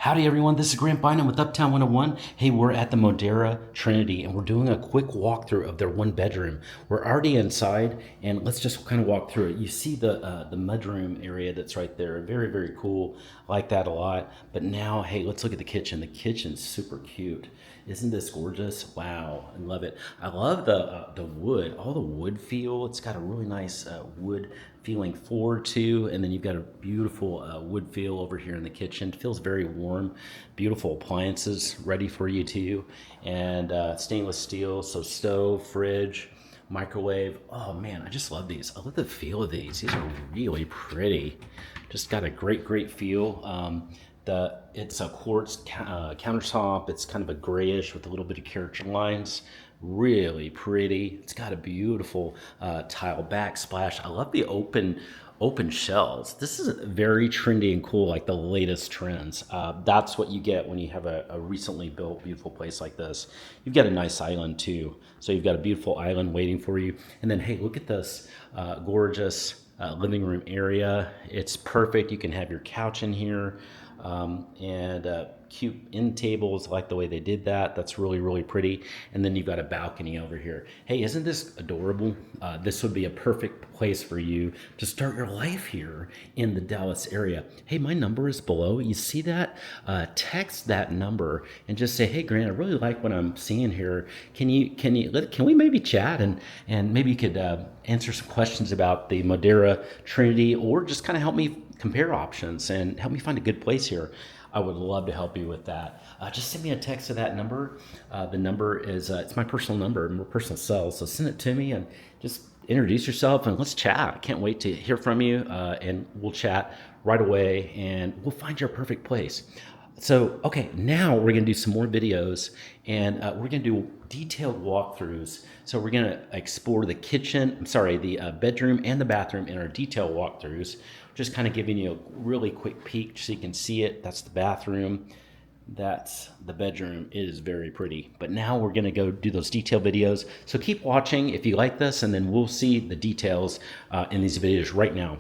Howdy everyone, this is Grant Bynum with Uptown 101. Hey, we're at the Modera Trinity and we're doing a quick walkthrough of their one bedroom. We're already inside and let's just kind of walk through it. You see the mudroom area that's right there. Very, very cool. I like that a lot. But now, hey, let's look at the kitchen. The kitchen's super cute. Isn't this gorgeous? Wow, I love it. I love the wood, all the wood feel. It's got a really nice wood feeling floor too, and then you've got a beautiful wood feel over here in the kitchen. It feels very warm. Beautiful appliances ready for you too, and stainless steel, so stove, fridge, microwave. Oh man, I just love these. I love the feel of these. These are really pretty. Just got a great feel. It's a quartz countertop. It's kind of a grayish with a little bit of character lines. Really pretty. It's got a beautiful tile backsplash. I love the open shells. This is very trendy and cool, like the latest trends. That's what you get when you have a recently built beautiful place like this. You've got a nice island too. So you've got a beautiful island waiting for you. And then, hey, look at this gorgeous living room area. It's perfect. You can have your couch in here. And cute end tables. I like the way they did that. That's really pretty. And then you've got a balcony over here. Hey, isn't this adorable? This would be a perfect place for you to start your life here in the Dallas area. Hey, my number is below. You see that? Text that number and just say, hey, Grant, I really like what I'm seeing here. Can we maybe chat and maybe you could answer some questions about the Modera Trinity, or just kind of help me compare options and help me find a good place here. I would love to help you with that. Just send me a text to that number. The number is, it's my personal number, my personal cell. So send it to me and just introduce yourself and let's chat. I can't wait to hear from you, and we'll chat right away and we'll find your perfect place. So, okay, now we're gonna do some more videos and we're gonna do detailed walkthroughs. So we're gonna explore the the bedroom and the bathroom in our detailed walkthroughs. Just kind of giving you a really quick peek so you can see it. That's the bathroom. That's the bedroom. It is very pretty. But now we're gonna go do those detailed videos. So keep watching if you like this, and then we'll see the details in these videos right now.